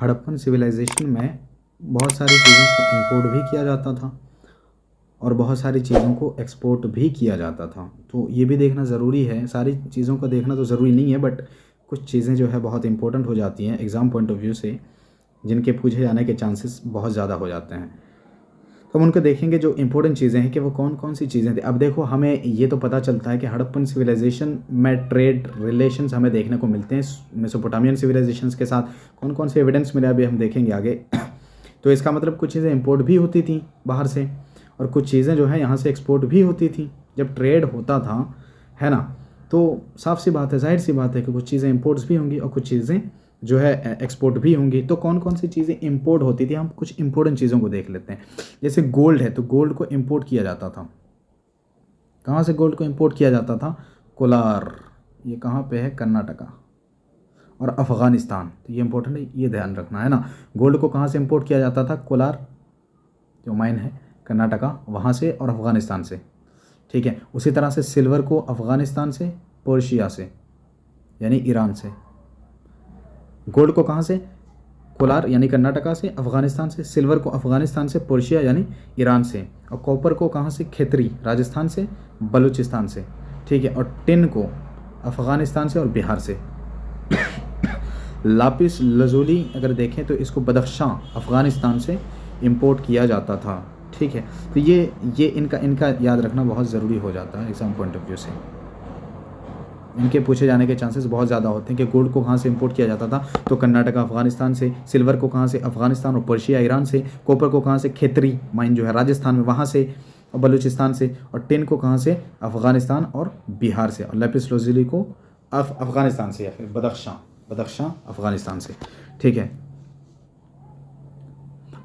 Harappan civilisation में बहुत सारी चीज़ों को इंपोर्ट भी किया जाता था और बहुत सारी चीज़ों को एक्सपोर्ट भी किया जाता था। तो ये भी देखना ज़रूरी है। सारी चीज़ों को देखना तो ज़रूरी नहीं है, बट कुछ चीज़ें जो है बहुत इंपॉर्टेंट हो जाती हैं एग्ज़ाम पॉइंट ऑफ व्यू से, जिनके पूछे जाने के चांसेस बहुत ज़्यादा हो जाते हैं। तो हम उनको देखेंगे जो इंपॉर्टेंट चीज़ें हैं कि वो कौन कौन सी चीज़ें थी। अब देखो, हमें ये तो पता चलता है कि हड़प्पन सिविलाइजेशन में ट्रेड रिलेशंस हमें देखने को मिलते हैं मेसोपोटामियन सिविलाइजेशंस के साथ। कौन कौन से एविडेंस मिले अभी हम देखेंगे आगे। तो इसका मतलब कुछ चीज़ें इंपोर्ट भी होती थी बाहर से और कुछ चीज़ें जो है यहाँ से एक्सपोर्ट भी होती थी। जब ट्रेड होता था, है ना, तो साफ सी बात है, जाहिर सी बात है कि कुछ चीज़ें इंपोर्ट्स भी होंगी और कुछ चीज़ें जो है एक्सपोर्ट भी होंगी। तो कौन कौन सी चीज़ें इंपोर्ट होती थी, हम कुछ इंपॉर्टेंट चीज़ों को देख लेते हैं। जैसे गोल्ड है, तो गोल्ड को इंपोर्ट किया जाता था। कहाँ से गोल्ड को इंपोर्ट किया जाता था? कोलार। ये कहाँ पे है? कर्नाटका और अफ़गानिस्तान। तो ये इंपॉर्टेंट है, ये ध्यान रखना है ना। गोल्ड को कहाँ से इंपोर्ट किया जाता था? कोलार जो माइन है कर्नाटका, वहाँ से और अफ़गानिस्तान से। ठीक है। उसी तरह से सिल्वर को अफ़गानिस्तान से, पर्शिया से यानी ईरान से। गोल्ड को कहाँ से? कोलार यानी कर्नाटका से, अफ़गानिस्तान से। सिल्वर को अफ़गानिस्तान से, पर्शिया यानी ईरान से। और कॉपर को कहाँ से? खेतरी, राजस्थान से, बलूचिस्तान से। ठीक है। और टिन को अफ़गानिस्तान से और बिहार से। लापिस लजूली अगर देखें तो इसको बदख्शां, अफ़गानिस्तान से इंपोर्ट किया जाता था। ठीक है। तो ये इनका याद रखना बहुत ज़रूरी हो जाता है एग्ज़ाम पॉइंट ऑफ व्यू से। इनके पूछे जाने के चांसेस बहुत ज़्यादा होते हैं कि गोल्ड को कहाँ से इंपोर्ट किया जाता था, तो कर्नाटका अफ़गानिस्तान से। सिल्वर को कहाँ से? अफ़गानिस्तान और पर्शिया ईरान से। कॉपर को कहाँ से? खेतरी माइन जो है राजस्थान में, वहाँ से और बलूचिस्तान से। और टिन को कहाँ से? अफ़गानिस्तान और बिहार से। और लैपिस लाजुली को अफ़गानिस्तान से, या फिर बदख्शां अफ़गानिस्तान से। ठीक है।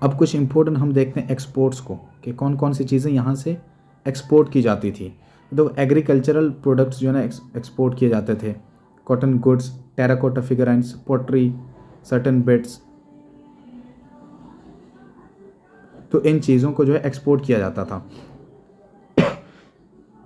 अब कुछ इंपॉर्टेंट हम देखते हैं एक्सपोर्ट्स को, कि कौन कौन सी चीज़ें यहाँ से एक्सपोर्ट की जाती थी। तो एग्रीकल्चरल प्रोडक्ट्स जो है ना एक्सपोर्ट किए जाते थे। Cotton goods, terracotta figurines, pottery, certain beads. तो इन चीज़ों को जो है एक्सपोर्ट किया जाता था।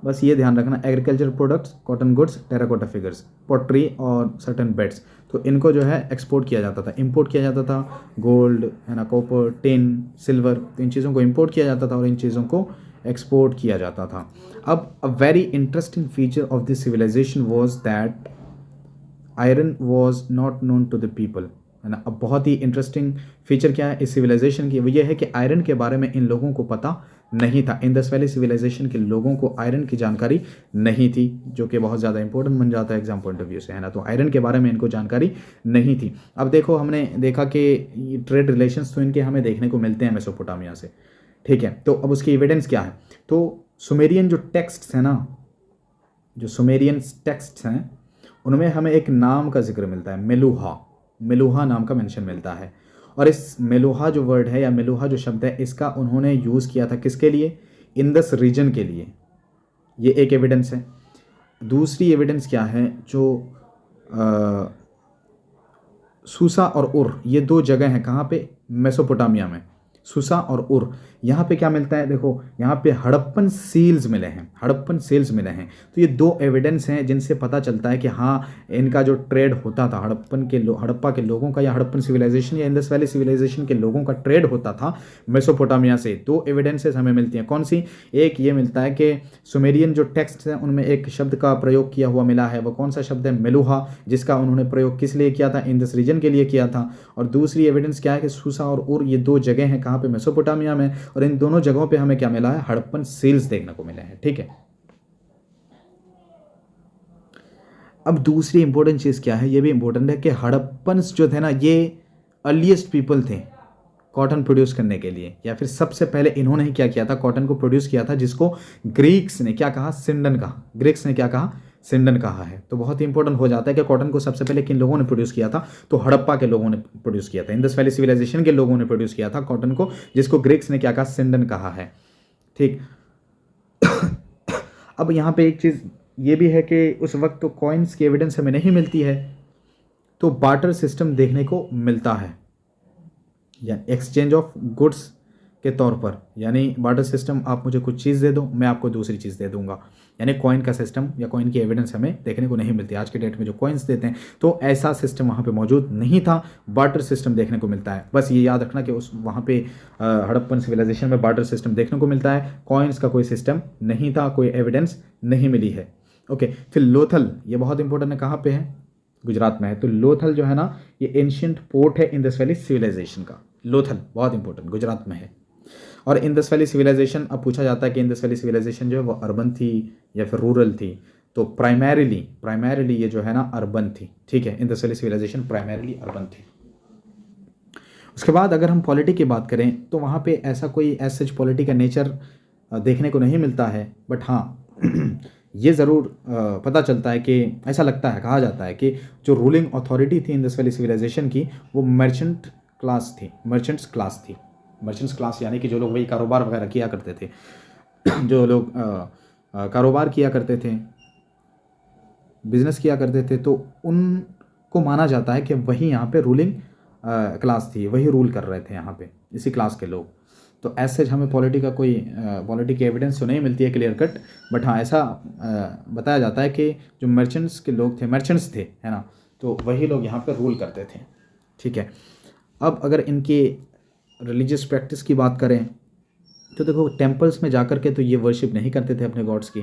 बस ये ध्यान रखना, agriculture products, cotton goods, terracotta figures, pottery और सर्टन बेड्स, तो इनको जो है एक्सपोर्ट किया जाता था। इंपोर्ट किया जाता था गोल्ड, है ना, कॉपर, टिन, सिल्वर। तो इन चीज़ों को इंपोर्ट किया जाता था और इन चीज़ों को एक्सपोर्ट किया जाता था। अब a very interesting feature of this civilisation was that iron was not known to the people, है ना। अब बहुत ही इंटरेस्टिंग फीचर क्या है इस सिविलाइजेशन की, वो ये है कि आयरन के बारे में इन लोगों को पता नहीं था। इंडस वैली सिविलाइजेशन के लोगों को आयरन की जानकारी नहीं थी, जो कि बहुत ज़्यादा इंपॉर्टेंट बन जाता है एग्जाम पॉइंट ऑफ व्यू से, है ना। तो आयरन के बारे में इनको जानकारी नहीं थी। अब देखो, हमने देखा कि ट्रेड रिलेशंस तो इनके हमें देखने को मिलते हैं मेसोपोटामिया से। ठीक है। तो अब उसकी एविडेंस क्या है? तो सुमेरियन जो टेक्स्ट हैं ना, जो सुमेरियन टेक्स्ट हैं, उनमें हमें एक नाम का जिक्र मिलता है, मेलुहा। मेलुहा नाम का मेंशन मिलता है। और इस मेलुहा जो वर्ड है या मेलुहा जो शब्द है, इसका उन्होंने यूज़ किया था किसके लिए? इंडस रीजन के लिए। ये एक एविडेंस है। दूसरी एविडेंस क्या है? जो सूसा और उर, ये दो जगह हैं कहाँ पे? मेसोपोटामिया में। सूसा और उर, यहाँ पे क्या मिलता है? देखो, यहाँ पे हड़प्पन सील्स मिले हैं, हड़प्पन सील्स मिले हैं। तो ये दो एविडेंस हैं जिनसे पता चलता है कि हाँ, इनका जो ट्रेड होता था हड़प्पा के लोगों का, या हड़प्पन सिविलाइजेशन या इंडस वैली सिविलाइजेशन के लोगों का ट्रेड होता था मेसोपोटामिया से। दो एविडेंसेस हमें मिलती हैं। कौन सी? एक ये मिलता है कि सुमेरियन जो टेक्स्ट हैं उनमें एक शब्द का प्रयोग किया हुआ मिला है। वो कौन सा शब्द है? मेलुहा, जिसका उन्होंने प्रयोग किस लिए किया था? इंडस रीजन के लिए किया था। और दूसरी एविडेंस क्या है कि सूसा और उर, ये दो जगह हैं कहाँ पे? मेसोपोटामिया में। और इन दोनों जगहों पे हमें क्या मिला है? हड़प्पन सील्स देखने को मिले हैं। ठीक है। अब दूसरी इंपॉर्टेंट चीज क्या है, ये भी इंपॉर्टेंट है कि हड़प्पन्स जो थे ना, ये अर्लीस्ट पीपल थे कॉटन प्रोड्यूस करने के लिए, या फिर सबसे पहले इन्होंने ही क्या किया था? कॉटन को प्रोड्यूस किया था, जिसको ग्रीक्स ने क्या कहा? सिंडन कहा। ग्रीक्स ने क्या कहा? सिंडन कहा है। तो बहुत ही इंपॉर्टेंट हो जाता है कि कॉटन को सबसे पहले किन लोगों ने प्रोड्यूस किया था? तो हड़प्पा के लोगों ने प्रोड्यूस किया था। इंडस वैली सिविलाइजेशन के लोगों ने प्रोड्यूस किया था कॉटन को, जिसको ग्रीक्स ने क्या कहा? सिंडन कहा है। ठीक। अब यहाँ पे एक चीज़ ये भी है कि उस वक्त तो कॉइन्स की एविडेंस हमें नहीं मिलती है, तो बार्टर सिस्टम देखने को मिलता है, या एक्सचेंज ऑफ गुड्स के तौर पर, यानी बार्टर सिस्टम, आप मुझे कुछ चीज़ दे दो, मैं आपको दूसरी चीज़ दे दूंगा, यानी कॉइन का सिस्टम या कॉइन की एविडेंस हमें देखने को नहीं मिलती। आज के डेट में जो कॉइन्स देते हैं तो ऐसा सिस्टम वहाँ पे मौजूद नहीं था, बार्टर सिस्टम देखने को मिलता है। बस ये याद रखना कि उस वहाँ पे हड़प्पन सिविलाइजेशन में बार्टर सिस्टम देखने को मिलता है, कॉइन्स का कोई सिस्टम नहीं था, कोई एविडेंस नहीं मिली है। ओके, फिर लोथल, ये बहुत इंपॉर्टेंट है, कहाँ पे है? गुजरात में है। तो लोथल जो है ना, ये एंशियंट पोर्ट है इंडस वैली सिविलाइजेशन का। लोथल बहुत इंपॉर्टेंट, गुजरात में है। और इंडस वैली सिविलाइजेशन, अब पूछा जाता है कि इंडस वैली सिविलाइजेशन जो है वो अर्बन थी या फिर रूरल थी, तो प्राइमरीली ये जो है ना अर्बन थी, ठीक है। Indus valley civilisation primarily urban थी। उसके बाद अगर हम पॉलिटी की बात करें तो वहाँ पे ऐसा कोई सच पॉलिटी का नेचर देखने को नहीं मिलता है, बट हाँ ये ज़रूर पता चलता है कि ऐसा लगता है, कहा जाता है कि जो रूलिंग अथॉरिटी थी इंडस वैली सिविलाइजेशन की, वो मर्चेंट्स क्लास यानी कि जो लोग वही कारोबार वगैरह किया करते थे, जो लोग कारोबार किया करते थे, बिजनेस किया करते थे, तो उनको माना जाता है कि वही यहाँ पे रूलिंग क्लास थी, वही रूल कर रहे थे यहाँ पे, इसी क्लास के लोग। तो ऐसे हमें पॉलिटी की एविडेंस तो नहीं मिलती है क्लियर कट, बट हाँ ऐसा बताया जाता है कि जो मर्चेंट्स थे, है ना, तो वही लोग यहाँ पे रूल करते थे, ठीक है। अब अगर इनकी रिलीजियस प्रैक्टिस की बात करें तो देखो, टेम्पल्स में जाकर के तो ये वर्शिप नहीं करते थे अपने गॉड्स की,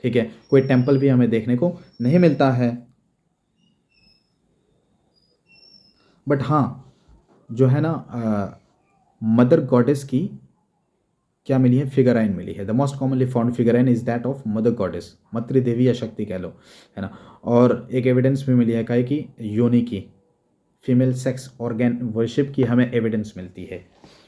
ठीक है। कोई टेम्पल भी हमें देखने को नहीं मिलता है, बट हाँ जो है ना मदर गॉडेस की क्या मिली है? फिगराइन मिली है। The most commonly found figurine is that of mother goddess, मातृ देवी या शक्ति कह लो, है ना। और एक एविडेंस भी मिली है काय की? योनि की, फीमेल सेक्स ऑर्गन वर्शिप की हमें एविडेंस मिलती है,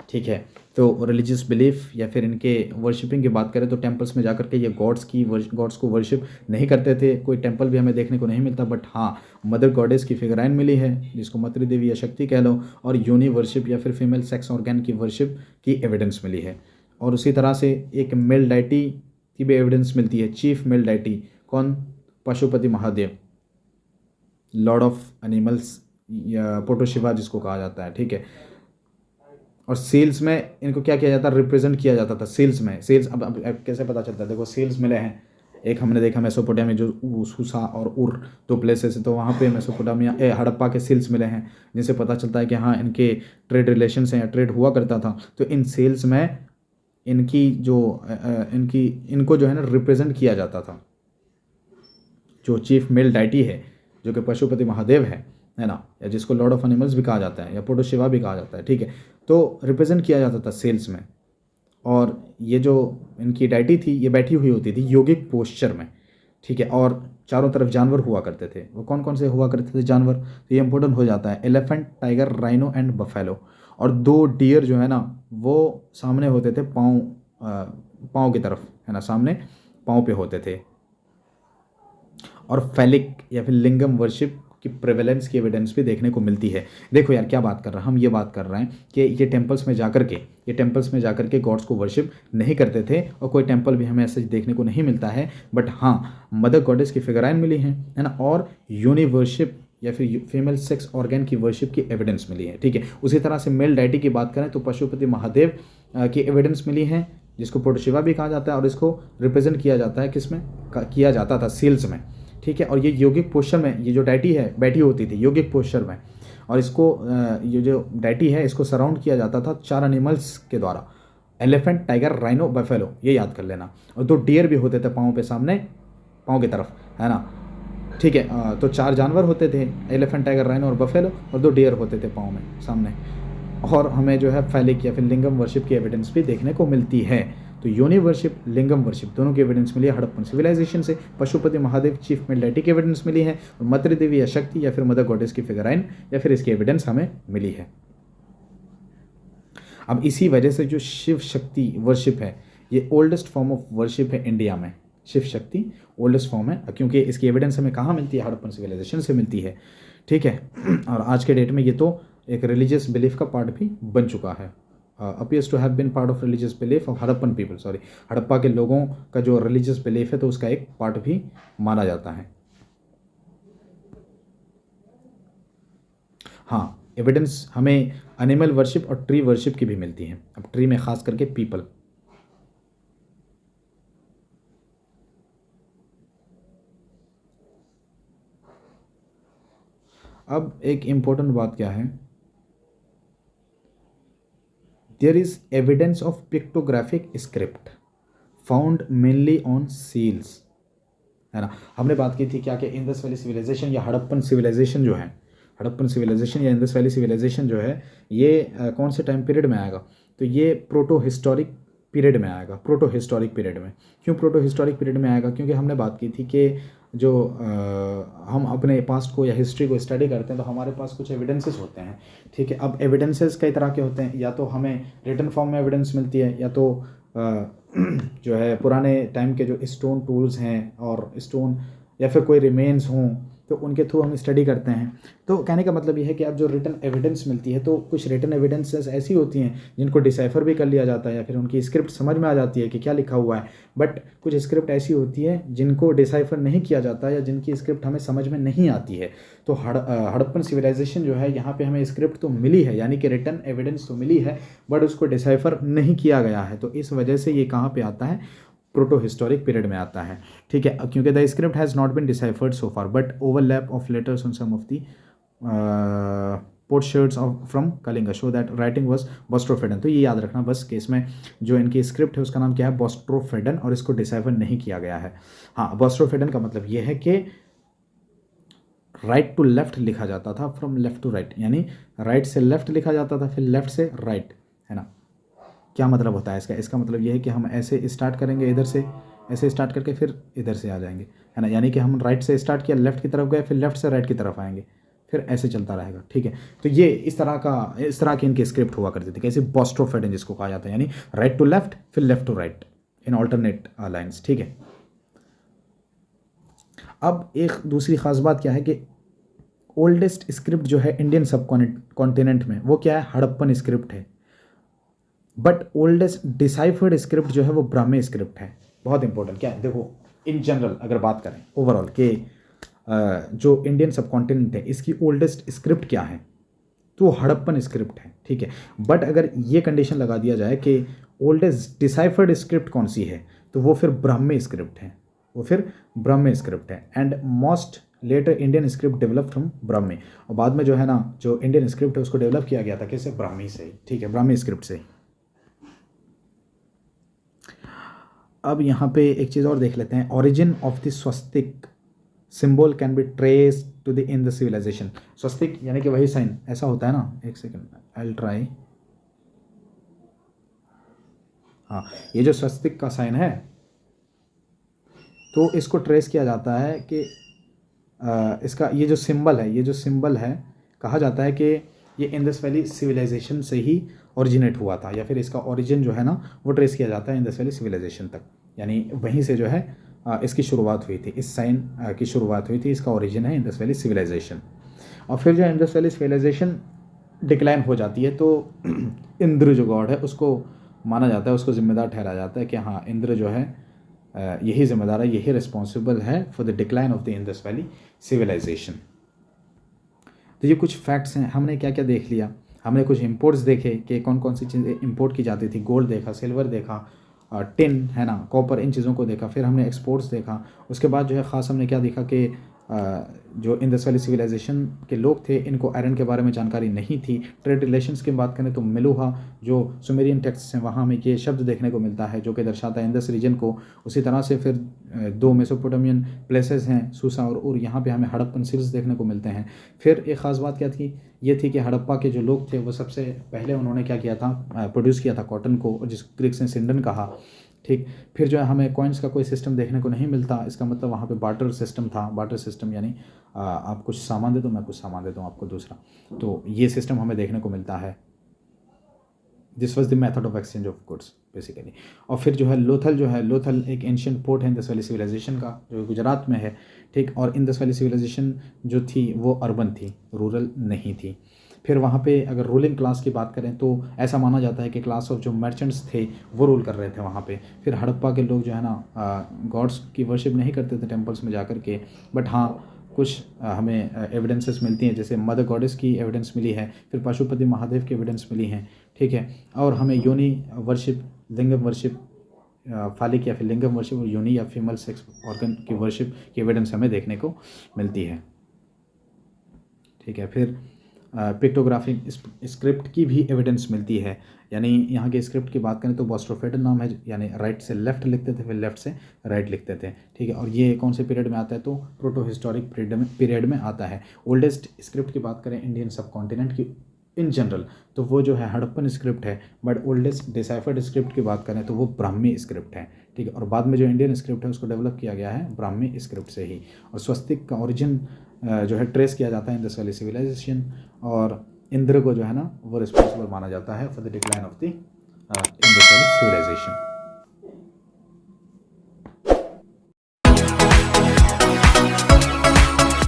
ठीक है। तो रिलीजियस बिलीफ या फिर इनके वर्शिपिंग की बात करें तो टेम्पल्स में जाकर के ये गॉड्स को वर्शिप नहीं करते थे, कोई टेम्पल भी हमें देखने को नहीं मिलता, बट हाँ मदर गॉडेस की फिगराइन मिली है जिसको मातृ देवी या शक्ति कह लो, और यूनि वर्शिप या फिर फीमेल सेक्स ऑर्गन की वर्शिप की एविडेंस मिली है। और उसी तरह से एक मेल डाइटी की भी एविडेंस मिलती है, चीफ मेल डाइटी, कौन? Pashupati Mahadev, Lord of animals या पोटो शिवा जिसको कहा जाता है, ठीक है। और सेल्स में इनको क्या किया जाता है? रिप्रेजेंट किया जाता था सेल्स में। सेल्स अब कैसे पता चलता है? देखो सेल्स मिले हैं, एक हमने देखा मेसोपोटामिया जो सुसा और उर दो प्लेसेस है, तो वहाँ पे मेसोपोटामिया हड़प्पा के सेल्स मिले हैं, जिनसे पता चलता है कि हाँ इनके ट्रेड रिलेशंस हैं या ट्रेड हुआ करता था। तो इन सेल्स में इनको जो है ना रिप्रेजेंट किया जाता था। जो चीफ मेल डाइटी है जो कि पशुपति महादेव है ना, या जिसको लॉर्ड ऑफ एनिमल्स भी कहा जाता है या पोटो शिवा भी कहा जाता है, ठीक है, तो रिप्रेजेंट किया जाता था सेल्स में। और ये जो इनकी डाइटी थी ये बैठी हुई होती थी योगिक पोस्चर में, ठीक है। और चारों तरफ जानवर हुआ करते थे, वो कौन कौन से हुआ करते थे जानवर? तो ये इंपॉर्टेंट हो जाता है, elephant, tiger, rhino and buffalo. और 2 डियर जो है ना वो सामने होते थे, पाँव की तरफ, है ना, सामने पाँव पे होते थे। और फैलिक या फिर लिंगम वर्शिप की प्रेवलेंस की एविडेंस भी देखने को मिलती है। देखो यार क्या बात कर रहे हैं हम, ये बात कर रहे हैं कि ये टेम्पल्स में जाकर के गॉड्स को वर्शिप नहीं करते थे, और कोई टेम्पल भी हमें ऐसे देखने को नहीं मिलता है, बट हाँ मदर गॉडेस की फिगराइन मिली है ना, और यूनि वर्शिप या फिर फीमेल सेक्स ऑर्गन की वर्शिप की एविडेंस मिली है, ठीक है। उसी तरह से मेल डाइटी की बात करें तो पशुपति महादेव की एविडेंस मिली है, जिसको पोटो शिवा भी कहा जाता है, और इसको रिप्रेजेंट किया जाता है किसमें? किया जाता था सेल्स में, ठीक है। और ये योगिक पोस्चर में, ये जो डाइटी है बैठी होती थी योगिक पोस्चर में, और इसको ये जो डाइटी है इसको सराउंड किया जाता था 4 एनिमल्स के द्वारा, एलिफेंट, टाइगर, राइनो, बफेलो, ये याद कर लेना। और 2 डियर भी होते थे पाँव पे, सामने पाँव की तरफ, है ना, ठीक है। तो 4 जानवर होते थे, एलिफेंट, टाइगर, राइनो और बफेलो, और 2 डियर होते थे पाँव में सामने। और हमें जो है फैलिक या फिर लिंगम वर्शिप की एविडेंस भी देखने को मिलती है। तो योनि वर्शिप, लिंगम वर्शिप दोनों की एविडेंस मिली है हड़प्पन सिविलाइजेशन से। Pashupati Mahadev, chief male deity की एविडेंस मिली है, और मातृ देवी या शक्ति या फिर मदर गॉडेस की फिगराइन या फिर इसकी एविडेंस हमें मिली है। अब इसी वजह से जो शिव शक्ति वर्शिप है ये ओल्डेस्ट फॉर्म ऑफ वर्शिप है इंडिया में। शिव शक्ति ओल्डेस्ट फॉर्म है, क्योंकि इसकी एविडेंस हमें कहाँ मिलती है? हड़प्पन सिविलाइजेशन से मिलती है, ठीक है। और आज के डेट में ये तो एक रिलीजियस बिलीफ का पार्ट भी बन चुका है, appears to have been part of religious belief of Harappan people, Harappa के लोगों का जो रिलीजियस बिलीफ है तो उसका एक पार्ट भी माना जाता है। हाँ, एविडेंस हमें एनिमल वर्शिप और ट्री वर्शिप की भी मिलती है। अब ट्री में खास करके पीपल। अब एक इम्पोर्टेंट बात क्या है, there is evidence of pictographic script found mainly on seals, है ना। हमने बात की थी क्या कि इंडस वैली सिविलाइजेशन या हड़प्पन सिविलाइजेशन जो है, हड़प्पन सिविलाइजेशन या इंडस वैली सिविलाइजेशन जो है ये कौन से टाइम पीरियड में आएगा, तो ये प्रोटो हिस्टोरिक पीरियड में आएगा। प्रोटो हिस्टोरिक पीरियड में, क्यों प्रोटो हिस्टोरिक पीरियड में आएगा, क्योंकि हमने बात की थी कि जो हम अपने पास्ट को या हिस्ट्री को स्टडी करते हैं तो हमारे पास कुछ एविडेंसेस होते हैं, ठीक है। अब एविडेंसेस कई तरह के होते हैं, या तो हमें रिटन फॉर्म में एविडेंस मिलती है, या तो जो है पुराने टाइम के जो स्टोन टूल्स हैं और स्टोन या फिर कोई रिमेन्स हों तो उनके थ्रू हम स्टडी करते हैं। तो कहने का मतलब ये है कि अब जो रिटन एविडेंस मिलती है तो कुछ रिटन एविडेंसेस ऐसी होती हैं जिनको डिसाइफर भी कर लिया जाता है या फिर उनकी स्क्रिप्ट समझ में आ जाती है कि क्या लिखा हुआ है, बट कुछ स्क्रिप्ट ऐसी होती है जिनको डिसाइफर नहीं किया जाता या जिनकी स्क्रिप्ट हमें समझ में नहीं आती है। तो हड़प्पन सिविलाइजेशन जो है यहाँ पे हमें स्क्रिप्ट तो मिली है, यानी कि रिटन एविडेंस तो मिली है, बट उसको डिसाइफर नहीं किया गया है। तो इस वजह से ये कहाँ पे आता है, प्रोटो हिस्टोरिक पीरियड में आता है, ठीक है। क्योंकि the script has not been deciphered so far but overlap of letters on some of the portraits of from Kalinga show that writing was boustrophedon. तो ये याद रखना बस कि इसमें जो इनकी स्क्रिप्ट है उसका नाम क्या है, बोस्ट्रोफेडन, और इसको डिसाइफर नहीं किया गया है। हाँ, बोस्ट्रोफेडन का मतलब ये है कि राइट टू लेफ्ट लिखा जाता था, फ्रॉम लेफ्ट टू राइट, यानी राइट से लेफ्ट लिखा जाता था, फिर लेफ्ट से राइट, है ना। क्या मतलब होता है इसका, इसका मतलब ये है कि हम ऐसे स्टार्ट करेंगे, इधर से ऐसे स्टार्ट करके फिर इधर से आ जाएंगे, है ना। यानी कि हम राइट से स्टार्ट किया, लेफ्ट की तरफ गए, फिर लेफ्ट से राइट की तरफ आएंगे, फिर ऐसे चलता रहेगा, ठीक है। तो ये इस तरह की इनकी स्क्रिप्ट हुआ करती थी, कैसे बोस्ट्रोफेडन जिसको कहा जाता है, यानी राइट टू लेफ्ट फिर left to right in alternate lines, ठीक है। अब एक दूसरी खास बात क्या है कि ओल्डेस्ट स्क्रिप्ट जो है इंडियन सब कॉन्टिनेंट में वो क्या है, हड़प्पन स्क्रिप्ट है, बट ओल्डेस्ट डिसाइफर्ड स्क्रिप्ट जो है वो ब्राह्मी स्क्रिप्ट है। बहुत इंपॉर्टेंट क्या है, देखो इन जनरल अगर बात करें ओवरऑल के जो इंडियन सब कॉन्टिनेंट है इसकी ओल्डेस्ट स्क्रिप्ट क्या है, तो हड़प्पन स्क्रिप्ट है, ठीक है। बट अगर ये कंडीशन लगा दिया जाए कि ओल्डेस्ट डिसाइफर्ड स्क्रिप्ट कौन सी है, तो वो फिर ब्राह्मी स्क्रिप्ट है, वो फिर ब्राह्मी स्क्रिप्ट है। And most later Indian script develop from Brahmi, और बाद में जो है ना जो इंडियन स्क्रिप्ट है उसको डेवलप किया गया था किससे, ब्राह्मी से, ठीक है, ब्राह्मी स्क्रिप्ट से। अब यहाँ पे एक चीज़ और देख लेते हैं, origin of the swastika symbol can be trace to the in the civilisation. स्वस्तिक यानी कि वही साइन, ऐसा होता है ना, एक सेकंड आई ट्राई, हाँ, ये जो स्वस्तिक का साइन है तो इसको ट्रेस किया जाता है कि इसका ये जो सिंबल है कहा जाता है कि ये इंडस वैली सिविलाइजेशन से ही ओरिजिनेट हुआ था, या फिर इसका ओरिजिन जो है ना वो ट्रेस किया जाता है इंडस वैली सिविलाइजेशन तक, यानी वहीं से जो है इसकी शुरुआत हुई थी, इस साइन की शुरुआत हुई थी, इसका ओरिजिन है इंडस वैली सिविलाइजेशन। और फिर जो इंडस वैली सिविलाइजेशन डिक्लाइन हो जाती है तो इंद्र जो गॉड है उसको माना जाता है, उसको जिम्मेदार ठहराया जाता है कि हाँ इंद्र जो है यही जिम्मेदार है, यही रिस्पॉन्सिबल है for the decline of the Indus valley civilisation. तो ये कुछ फैक्ट्स हैं, हमने क्या क्या देख लिया, हमने कुछ इंपोर्ट्स देखे कि कौन कौन सी चीज़ें इंपोर्ट की जाती थी, गोल्ड देखा, सिल्वर देखा, टिन है ना, कॉपर, इन चीज़ों को देखा। फिर हमने एक्सपोर्ट्स देखा, उसके बाद जो है ख़ास हमने क्या देखा कि जो इंडस वैली सिविलाइजेशन के लोग थे इनको आयरन के बारे में जानकारी नहीं थी। ट्रेड रिलेशंस की बात करें तो मिलुहा जो सुमेरियन टेक्स्ट हैं वहाँ हमें ये शब्द देखने को मिलता है जो कि दर्शाता है इंडस रीजन को। उसी तरह से फिर दो मेसोपोटामियन प्लेसेस हैं सूसा और उर, यहाँ पे हमें हड़प्पन सिल्स देखने को मिलते हैं। फिर एक ख़ास बात क्या थी, ये थी कि हड़प्पा के जो लोग थे वो सबसे पहले उन्होंने क्या किया था, प्रोड्यूस किया था कॉटन को, जिस ग्रीक्स ने सिंडन कहा, ठीक। फिर जो है हमें कॉइन्स का कोई सिस्टम देखने को नहीं मिलता, इसका मतलब वहाँ पे बार्टर सिस्टम था। बार्टर सिस्टम यानी आप कुछ सामान दे दो, मैं कुछ सामान देता हूँ आपको दूसरा, तो ये सिस्टम हमें देखने को मिलता है। This was the method of exchange of goods basically. और फिर जो है लोथल एक एंशियंट पोर्ट है इंडस वैली सिविलाइजेशन का जो गुजरात में है, ठीक। और इंडस वैली सिविलाइजेशन जो थी वो अर्बन थी, रूरल नहीं थी। फिर वहाँ पे अगर रूलिंग क्लास की बात करें तो ऐसा माना जाता है कि क्लास ऑफ जो मर्चेंट्स थे वो रूल कर रहे थे वहाँ पे। फिर हड़प्पा के लोग जो है ना गॉड्स की वर्शिप नहीं करते थे टेम्पल्स में जाकर के, बट हाँ कुछ हमें एविडेंसेस मिलती हैं, जैसे मदर गॉडेस की एविडेंस मिली है, फिर पशुपति महादेव की एविडेंस मिली हैं, ठीक है। और हमें योनि वर्शिप, लिंगम वर्शिप, फालिक या फिर लिंगम वर्शिप और योनि या फीमेल सेक्स ऑर्गन की वर्शिप की एविडेंस हमें देखने को मिलती है, ठीक है। फिर पिक्टोग्राफिक स्क्रिप्ट की भी एविडेंस मिलती है, यानी यहाँ के स्क्रिप्ट की बात करें तो बोस्ट्रोफेडन नाम है, यानी राइट से लेफ्ट लिखते थे, फिर लेफ्ट से राइट लिखते थे, ठीक है। और ये कौन से पीरियड में आता है, तो प्रोटो हिस्टोरिक पीरियड में आता है। ओल्डेस्ट स्क्रिप्ट की बात करें इंडियन सब कॉन्टिनेंट की इन जनरल, तो वो जो है हड़प्पन स्क्रिप्ट है, बट ओल्डेस्ट डिसाइफर्ड स्क्रिप्ट की बात करें तो वो ब्राह्मी स्क्रिप्ट है, ठीक है। और बाद में जो इंडियन स्क्रिप्ट है उसको डेवलप किया गया है ब्राह्मी स्क्रिप्ट से ही। और स्वस्तिक का ओरिजिन जो है ट्रेस किया जाता है इंडस वैली सिविलाइजेशन, और इंद्र को जो है ना वो रिस्पॉन्सिबल माना जाता है for the decline of the Indus valley civilisation.